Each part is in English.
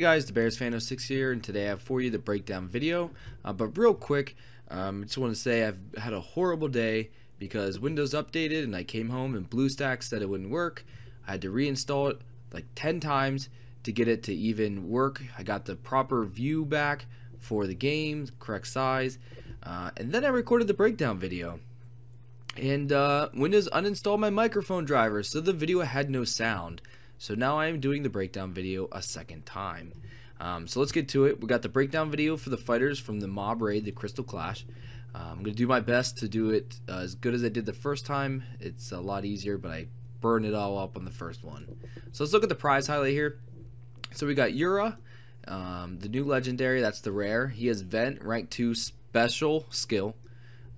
Hey guys, the Bears Fan 06 here, and today I have for you the breakdown video. But real quick, I just want to say I've had a horrible day because Windows updated and I came home and BlueStacks said it wouldn't work. I had to reinstall it like 10 times to get it to even work. I got the proper view back for the game, correct size, and then I recorded the breakdown video. And Windows uninstalled my microphone driver, so the video had no sound. So now I am doing the breakdown video a second time. So let's get to it. We got the breakdown video for the fighters from the mob raid, the Crystal Clash. I'm going to do my best to do it as good as I did the first time. It's a lot easier, but I burned it all up on the first one. So let's look at the prize highlight here. So we got Yura, the new legendary, that's the rare. He has Vent, rank 2 special skill.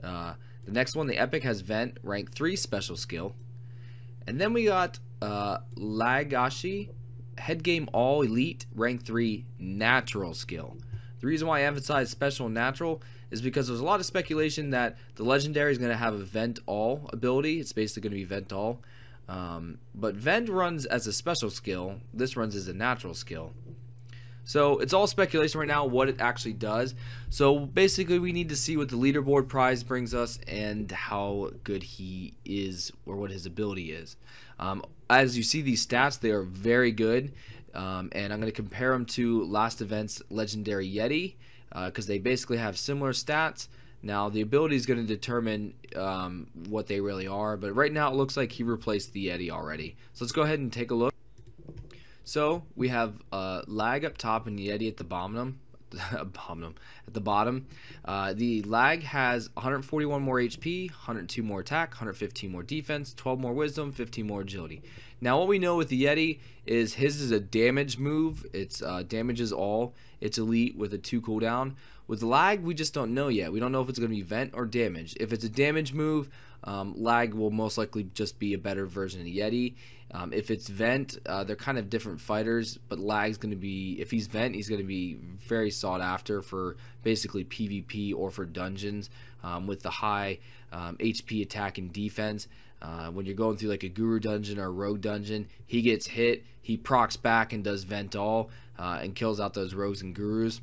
The next one, the epic, has Vent, rank 3 special skill. And then we got Lagashi, head game all elite, rank 3 natural skill. The reason why I emphasize special and natural is because there's a lot of speculation that the legendary is going to have a Vent all ability. It's basically going to be Vent all. But Vent runs as a special skill. This runs as a natural skill. So it's all speculation right now what it actually does. So basically we need to see what the leaderboard prize brings us and how good he is, or what his ability is. As you see, these stats, they are very good, and I'm going to compare them to last event's legendary Yeti because they basically have similar stats. Now the ability is going to determine what they really are, but right now it looks like he replaced the Yeti already. So let's go ahead and take a look. So we have lag up top and Yeti at the bottom. At the bottom, the lag has 141 more HP, 102 more attack, 115 more defense, 12 more wisdom, 15 more agility. Now what we know with the Yeti is his is a damage move. It's damages all. It's elite with a 2 cooldown. With the lag, we just don't know yet. We don't know if it's going to be vent or damage. If it's a damage move, lag will most likely just be a better version of the Yeti. If it's vent, they're kind of different fighters, but lag's going to be, if he's vent, he's going to be very sought after for basically PvP or for dungeons with the high HP attack and defense. When you're going through like a guru dungeon or a rogue dungeon, he gets hit, he procs back and does vent all and kills out those rogues and gurus.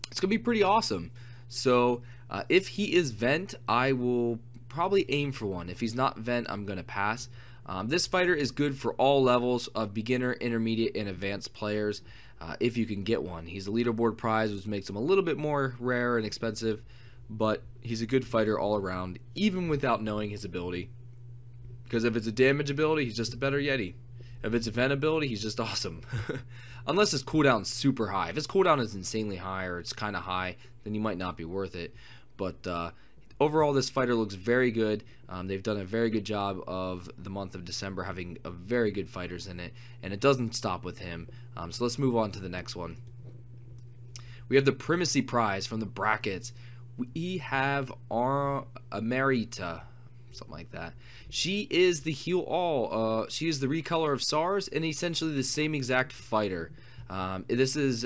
It's going to be pretty awesome. So if he is vent, I will probably aim for one. If he's not vent, I'm going to pass. This fighter is good for all levels of beginner, intermediate, and advanced players if you can get one. He's a leaderboard prize, which makes him a little bit more rare and expensive, but he's a good fighter all around, even without knowing his ability. Because if it's a damage ability, he's just a better Yeti. If it's a vent ability, he's just awesome. Unless his cooldown's super high. If his cooldown is insanely high or it's kind of high, then he might not be worth it. But overall, this fighter looks very good. They've done a very good job of the month of December having very good fighters in it, and it doesn't stop with him. So let's move on to the next one. We have the Primacy Prize from the brackets. We have Amarita, something like that. She is the heal all. She is the recolor of SARS and essentially the same exact fighter. This is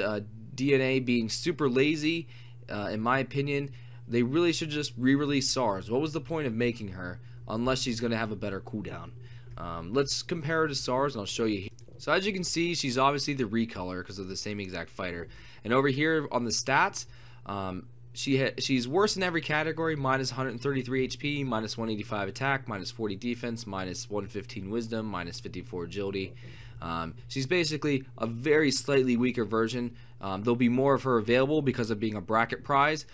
DNA being super lazy, in my opinion. They really should just re-release SARS. What was the point of making her unless she's going to have a better cooldown? Let's compare her to SARS and I'll show you here. So as you can see, she's obviously the recolor because of the same exact fighter. And over here on the stats, she's worse in every category. Minus 133 HP, minus 185 attack, minus 40 defense, minus 115 wisdom, minus 54 agility. She's basically a very slightly weaker version. There'll be more of her available because of being a bracket prize,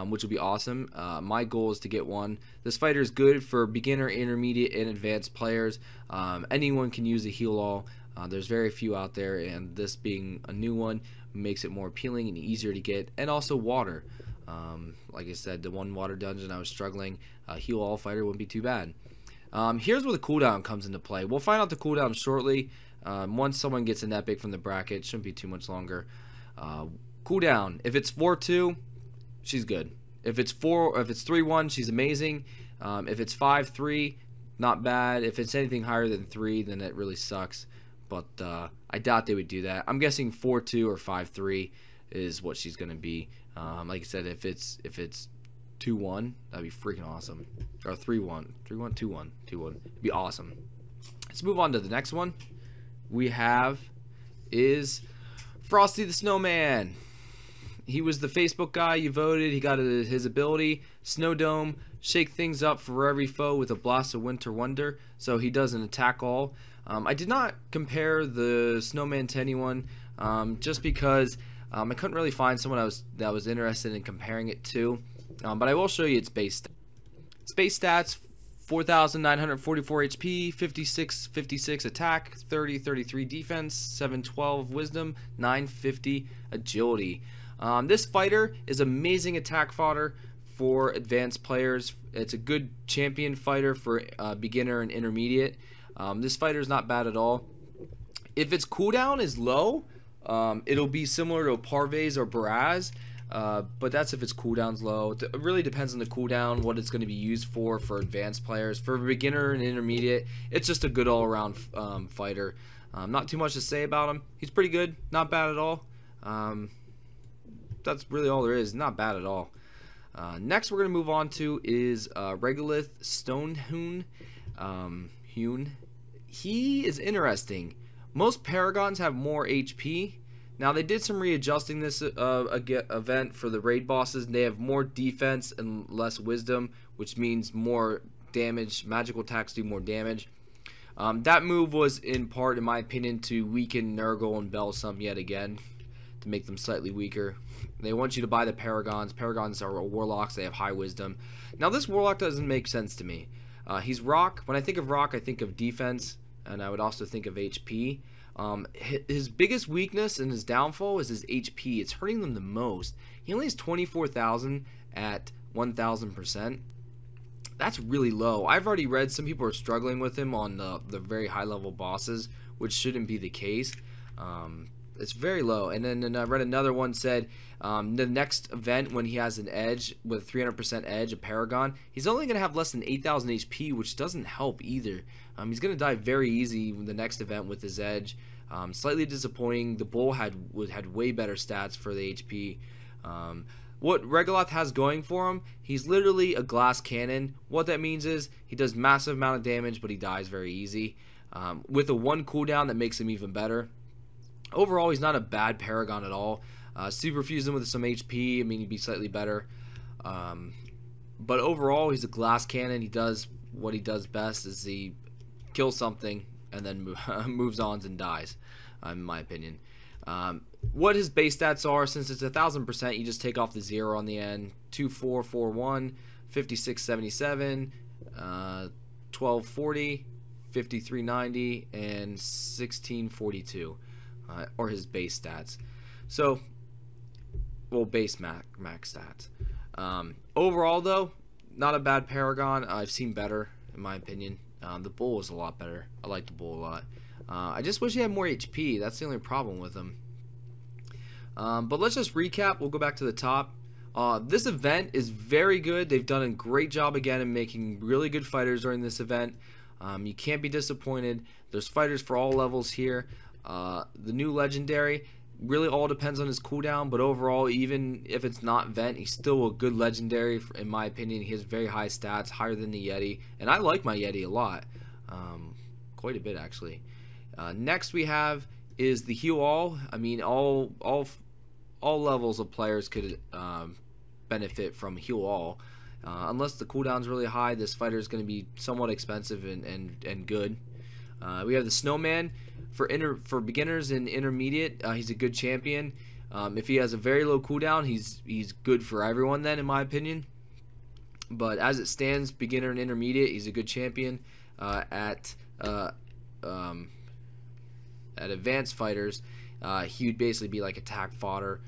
which will be awesome. My goal is to get one. This fighter is good for beginner, intermediate, and advanced players. Anyone can use a heal all. There's very few out there, and this being a new one makes it more appealing and easier to get. And also water. Like I said, the one water dungeon I was struggling, heal all fighter wouldn't be too bad. Here's where the cooldown comes into play. We'll find out the cooldown shortly. Once someone gets an epic from the bracket, shouldn't be too much longer. Cooldown, if it's 4-2, she's good. If it's 3-1, she's amazing. If it's 5-3, not bad. If it's anything higher than 3, then it really sucks. But I doubt they would do that. I'm guessing 4-2 or 5-3 is what she's gonna be. Like I said, if it's 2-1, that'd be freaking awesome. Or 3-1, 2-1, it'd be awesome. Let's move on to the next one. We have is Frosty the Snowman. He was the Facebook guy you voted. He got his ability, Snow Dome, shake things up for every foe with a blast of winter wonder. So he does an attack all. I did not compare the Snowman to anyone, just because I couldn't really find someone that was interested in comparing it to. But I will show you its base stats. Its base stats: 4,944 HP, 56 attack, 33 defense, 712 wisdom, 950 agility. This fighter is amazing attack fodder for advanced players. It's a good champion fighter for beginner and intermediate. This fighter is not bad at all. If its cooldown is low, it'll be similar to Parvez or Baraz, but that's if its cooldown's low. It really depends on the cooldown, what it's going to be used for advanced players. For beginner and intermediate, it's just a good all-around fighter. Not too much to say about him. He's pretty good, not bad at all. That's really all there is. Not bad at all. Next we're going to move on to is Regolith Stonehewn. He is interesting. Most Paragons have more HP. Now they did some readjusting this event for the raid bosses. They have more defense and less wisdom, which means more damage. Magical attacks do more damage. That move was in part, in my opinion, to weaken Nurgle and Belsum yet again, to make them slightly weaker. They want you to buy the Paragons. Paragons are warlocks. They have high wisdom. Now this warlock doesn't make sense to me. He's rock. When I think of rock, I think of defense, and I would also think of HP. His biggest weakness and his downfall is his HP. It's hurting them the most. He only has 24,000 at 1,000%. That's really low. I've already read some people are struggling with him on the very high level bosses, which shouldn't be the case. It's very low. And then I read another one said the next event when he has an edge with 300% edge, a Paragon, he's only going to have less than 8,000 HP, which doesn't help either. He's going to die very easy in the next event with his edge. Slightly disappointing. The Bull had way better stats for the HP. What Regoloth has going for him, he's literally a glass cannon. What that means is he does massive amount of damage, but he dies very easy. With a 1 cooldown that makes him even better. Overall, he's not a bad Paragon at all. Superfuse him with some HP, I mean, he'd be slightly better. But overall, he's a glass cannon. He does what he does best, is he kills something and then moves on and dies, in my opinion. What his base stats are, since it's 1,000%, you just take off the 0 on the end. 2441, 5677, 1240, 5390, and 1642. Or his base stats. So, well, base max stats. Overall, though, not a bad Paragon. I've seen better, in my opinion. The Bull is a lot better. I like the Bull a lot. I just wish he had more HP. That's the only problem with him. But let's just recap. We'll go back to the top. This event is very good. They've done a great job again in making really good fighters during this event. You can't be disappointed. There's fighters for all levels here. The new legendary really all depends on his cooldown, but overall, even if it's not vent, he's still a good legendary in my opinion. He has very high stats, higher than the Yeti, and I like my Yeti a lot, quite a bit actually. Next we have is the heal all. I mean, all levels of players could benefit from heal all. Unless the cooldown's really high, this fighter is going to be somewhat expensive and good. We have the Snowman. For beginners and intermediate, he's a good champion. If he has a very low cooldown, he's good for everyone then, in my opinion. But as it stands, beginner and intermediate, he's a good champion. At advanced fighters, he would basically be like attack fodder,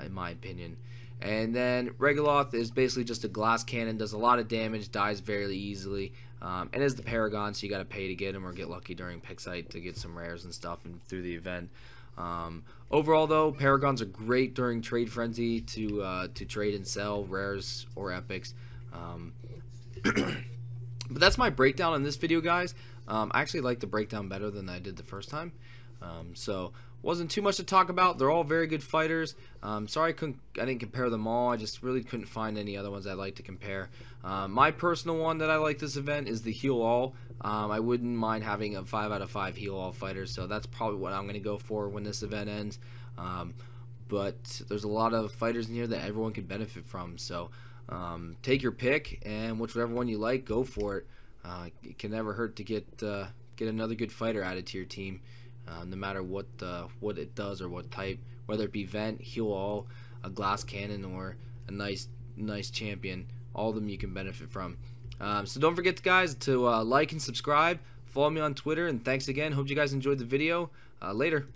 in my opinion. And then Regoloth is basically just a glass cannon, does a lot of damage, dies very easily, and is the Paragon, so you got to pay to get him or get lucky during Pixite to get some rares and stuff and through the event. Overall, though, Paragons are great during Trade Frenzy to trade and sell rares or epics. But that's my breakdown on this video, guys. I actually like the breakdown better than I did the first time. So wasn't too much to talk about. They're all very good fighters. Sorry I didn't compare them all. I just really couldn't find any other ones I'd like to compare. My personal one that I like this event is the Heal All. I wouldn't mind having a 5 out of 5 Heal All fighter, so that's probably what I'm going to go for when this event ends. But there's a lot of fighters in here that everyone can benefit from, so take your pick, and whichever one you like, go for it. It can never hurt to get another good fighter added to your team, no matter what it does or what type, whether it be Vent, Heal All, a Glass Cannon, or a nice champion. All of them you can benefit from. So don't forget, guys, to like and subscribe. Follow me on Twitter, and thanks again. Hope you guys enjoyed the video. Later.